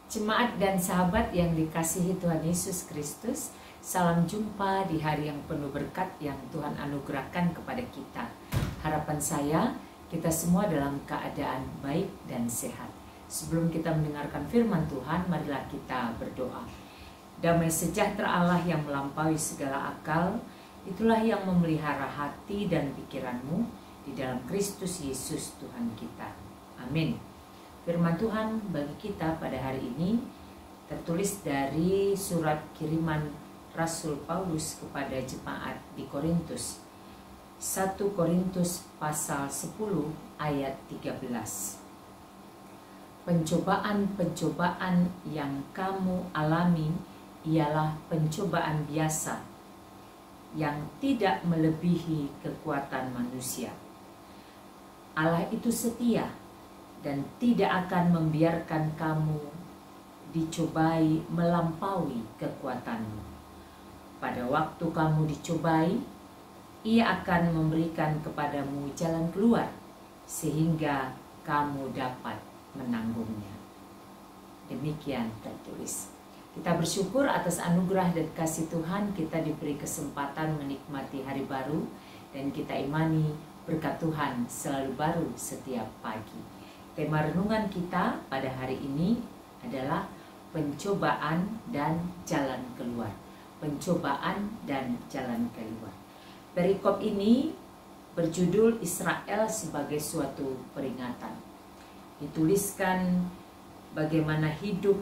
Jemaat dan sahabat yang dikasihi Tuhan Yesus Kristus, salam jumpa di hari yang penuh berkat yang Tuhan anugerahkan kepada kita. Harapan saya, kita semua dalam keadaan baik dan sehat. Sebelum kita mendengarkan firman Tuhan, marilah kita berdoa. Damai sejahtera Allah yang melampaui segala akal, itulah yang memelihara hati dan pikiranmu di dalam Kristus Yesus Tuhan kita. Amin. Firman Tuhan bagi kita pada hari ini tertulis dari surat kiriman Rasul Paulus kepada jemaat di Korintus. 1 Korintus pasal 10 ayat 13. Pencobaan-pencobaan yang kamu alami ialah pencobaan biasa yang tidak melebihi kekuatan manusia. Allah itu setia dan tidak akan membiarkan kamu dicobai melampaui kekuatanmu. Pada waktu kamu dicobai, Ia akan memberikan kepadamu jalan keluar sehingga kamu dapat menanggungnya. Demikian tertulis. Kita bersyukur atas anugerah dan kasih Tuhan, kita diberi kesempatan menikmati hari baru dan kita imani berkat Tuhan selalu baru setiap pagi. Tema renungan kita pada hari ini adalah pencobaan dan jalan keluar. Pencobaan dan jalan keluar. Perikop ini berjudul Israel sebagai suatu peringatan. Dituliskan bagaimana hidup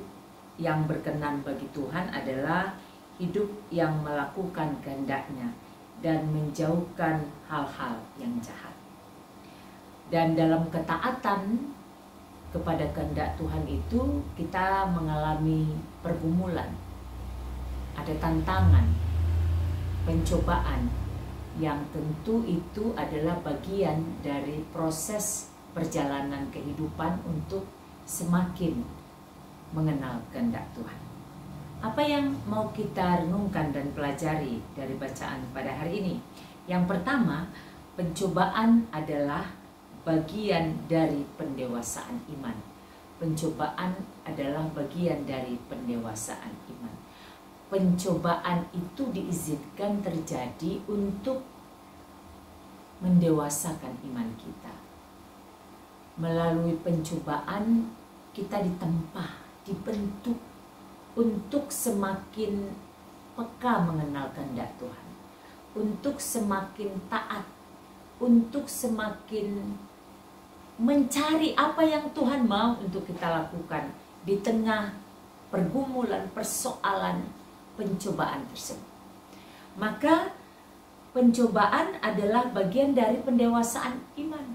yang berkenan bagi Tuhan adalah hidup yang melakukan kehendak-Nya dan menjauhkan hal-hal yang jahat. Dan dalam ketaatan kepada kehendak Tuhan itu kita mengalami pergumulan, ada tantangan, pencobaan yang tentu itu adalah bagian dari proses perjalanan kehidupan untuk semakin mengenal kehendak Tuhan. Apa yang mau kita renungkan dan pelajari dari bacaan pada hari ini? Yang pertama, pencobaan adalah bagian dari pendewasaan iman. Pencobaan adalah bagian dari pendewasaan iman. Pencobaan itu diizinkan terjadi untuk mendewasakan iman kita. Melalui pencobaan kita ditempa, dibentuk untuk semakin peka mengenal kehendak Tuhan, untuk semakin taat, untuk semakin mencari apa yang Tuhan mau untuk kita lakukan di tengah pergumulan, persoalan, pencobaan tersebut. Maka pencobaan adalah bagian dari pendewasaan iman.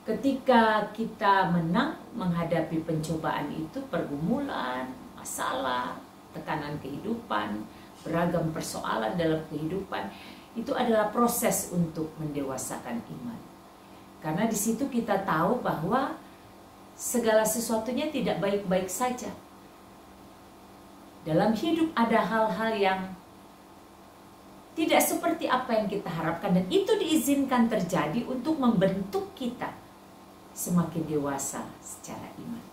Ketika kita menang menghadapi pencobaan itu, pergumulan, masalah, tekanan kehidupan, beragam persoalan dalam kehidupan, itu adalah proses untuk mendewasakan iman. Karena di situ kita tahu bahwa segala sesuatunya tidak baik-baik saja. Dalam hidup ada hal-hal yang tidak seperti apa yang kita harapkan, dan itu diizinkan terjadi untuk membentuk kita semakin dewasa secara iman.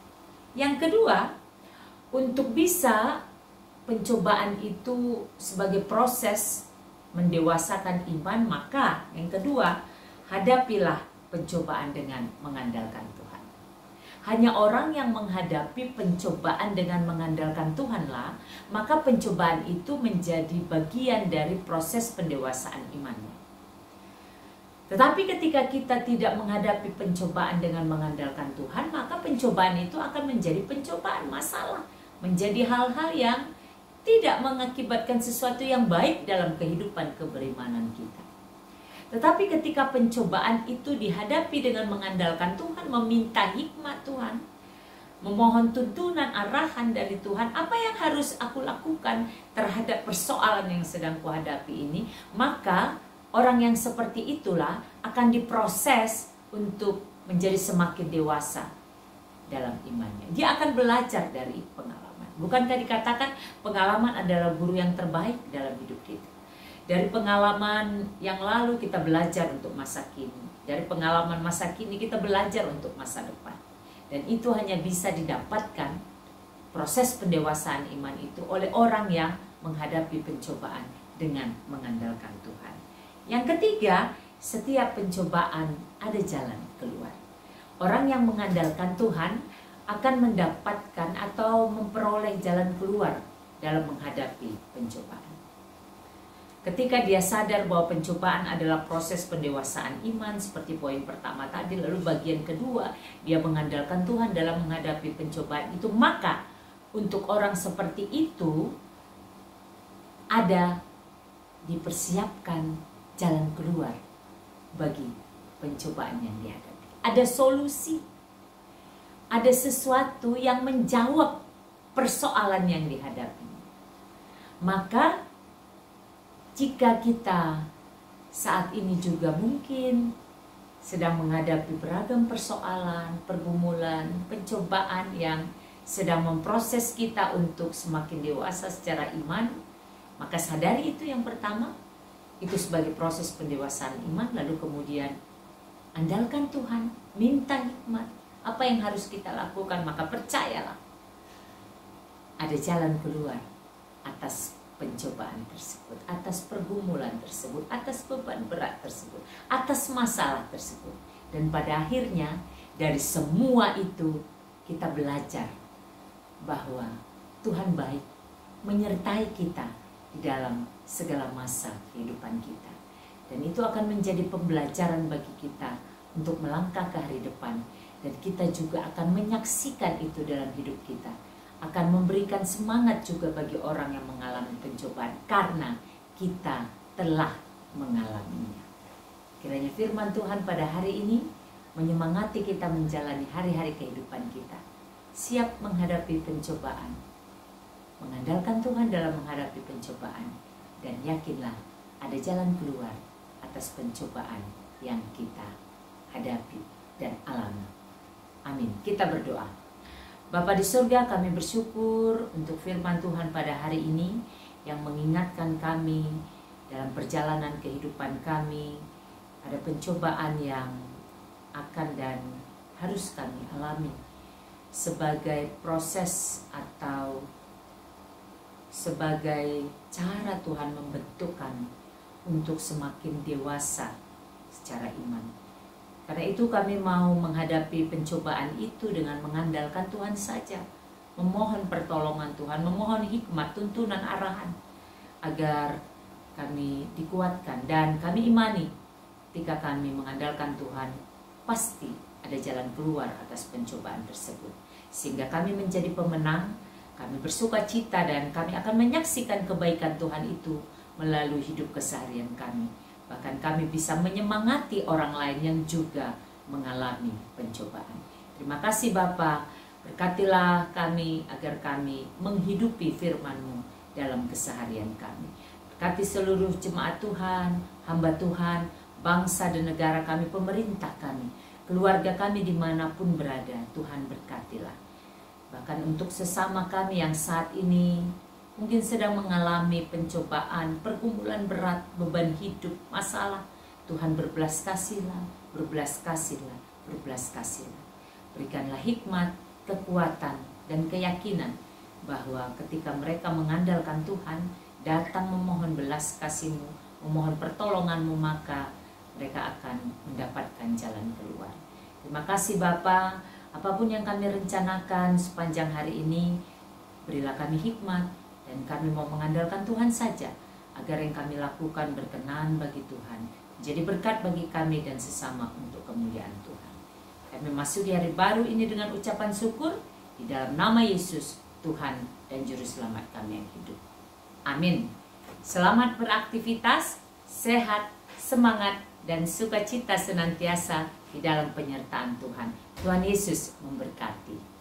Yang kedua, untuk bisa pencobaan itu sebagai proses mendewasakan iman, maka yang kedua, hadapilah pencobaan dengan mengandalkan Tuhan. Hanya orang yang menghadapi pencobaan dengan mengandalkan Tuhanlah, maka pencobaan itu menjadi bagian dari proses pendewasaan imannya. Tetapi ketika kita tidak menghadapi pencobaan dengan mengandalkan Tuhan, maka pencobaan itu akan menjadi pencobaan, masalah, menjadi hal-hal yang tidak mengakibatkan sesuatu yang baik dalam kehidupan keberimanan kita. Tetapi ketika pencobaan itu dihadapi dengan mengandalkan Tuhan, meminta hikmat Tuhan, memohon tuntunan arahan dari Tuhan, apa yang harus aku lakukan terhadap persoalan yang sedang kuhadapi ini, maka orang yang seperti itulah akan diproses untuk menjadi semakin dewasa dalam imannya. Dia akan belajar dari pengalaman. Bukankah dikatakan pengalaman adalah guru yang terbaik dalam hidup kita? Dari pengalaman yang lalu kita belajar untuk masa kini. Dari pengalaman masa kini kita belajar untuk masa depan. Dan itu hanya bisa didapatkan proses pendewasaan iman itu oleh orang yang menghadapi pencobaan dengan mengandalkan Tuhan. Yang ketiga, setiap pencobaan ada jalan keluar. Orang yang mengandalkan Tuhan akan mendapatkan atau memperoleh jalan keluar dalam menghadapi pencobaan. Ketika dia sadar bahwa pencobaan adalah proses pendewasaan iman seperti poin pertama tadi, lalu bagian kedua dia mengandalkan Tuhan dalam menghadapi pencobaan itu, maka untuk orang seperti itu ada dipersiapkan jalan keluar bagi pencobaan yang dihadapi. Ada solusi, ada sesuatu yang menjawab persoalan yang dihadapi. Maka jika kita saat ini juga mungkin sedang menghadapi beragam persoalan, pergumulan, pencobaan yang sedang memproses kita untuk semakin dewasa secara iman, maka sadari itu yang pertama, itu sebagai proses pendewasaan iman. Lalu kemudian andalkan Tuhan, minta hikmat, apa yang harus kita lakukan, maka percayalah ada jalan keluar atas pencobaan tersebut, atas pergumulan tersebut, atas beban berat tersebut, atas masalah tersebut. Dan pada akhirnya dari semua itu kita belajar bahwa Tuhan baik, menyertai kita di dalam segala masa kehidupan kita. Dan itu akan menjadi pembelajaran bagi kita untuk melangkah ke hari depan. Dan kita juga akan menyaksikan itu dalam hidup kita, akan memberikan semangat juga bagi orang yang mengalami pencobaan karena kita telah mengalaminya. Kiranya firman Tuhan pada hari ini menyemangati kita menjalani hari-hari kehidupan kita, siap menghadapi pencobaan, mengandalkan Tuhan dalam menghadapi pencobaan, dan yakinlah ada jalan keluar atas pencobaan yang kita hadapi dan alami. Amin. Kita berdoa. Bapa di surga, kami bersyukur untuk firman Tuhan pada hari ini yang mengingatkan kami dalam perjalanan kehidupan kami ada pencobaan yang akan dan harus kami alami sebagai proses atau sebagai cara Tuhan membentuk kami untuk semakin dewasa secara iman. Karena itu kami mau menghadapi pencobaan itu dengan mengandalkan Tuhan saja, memohon pertolongan Tuhan, memohon hikmat, tuntunan, arahan, agar kami dikuatkan. Dan kami imani ketika kami mengandalkan Tuhan, pasti ada jalan keluar atas pencobaan tersebut. Sehingga kami menjadi pemenang, kami bersuka cita, dan kami akan menyaksikan kebaikan Tuhan itu melalui hidup keseharian kami. Bahkan kami bisa menyemangati orang lain yang juga mengalami pencobaan. Terima kasih Bapa, berkatilah kami agar kami menghidupi firman-Mu dalam keseharian kami. Berkati seluruh jemaat Tuhan, hamba Tuhan, bangsa dan negara kami, pemerintah kami, keluarga kami dimanapun berada, Tuhan berkatilah. Bahkan untuk sesama kami yang saat ini mungkin sedang mengalami pencobaan, pergumulan berat, beban hidup, masalah, Tuhan berbelas kasihlah, berbelas kasihlah, berbelas kasihlah. Berikanlah hikmat, kekuatan, dan keyakinan bahwa ketika mereka mengandalkan Tuhan, datang memohon belas kasih-Mu, memohon pertolongan-Mu, maka mereka akan mendapatkan jalan keluar. Terima kasih Bapa, apapun yang kami rencanakan sepanjang hari ini, berilah kami hikmat, dan kami mau mengandalkan Tuhan saja, agar yang kami lakukan berkenan bagi Tuhan, jadi berkat bagi kami dan sesama untuk kemuliaan Tuhan. Kami memasuki hari baru ini dengan ucapan syukur, di dalam nama Yesus, Tuhan dan Juru Selamat kami yang hidup. Amin. Selamat beraktivitas, sehat, semangat, dan sukacita senantiasa di dalam penyertaan Tuhan. Tuhan Yesus memberkati.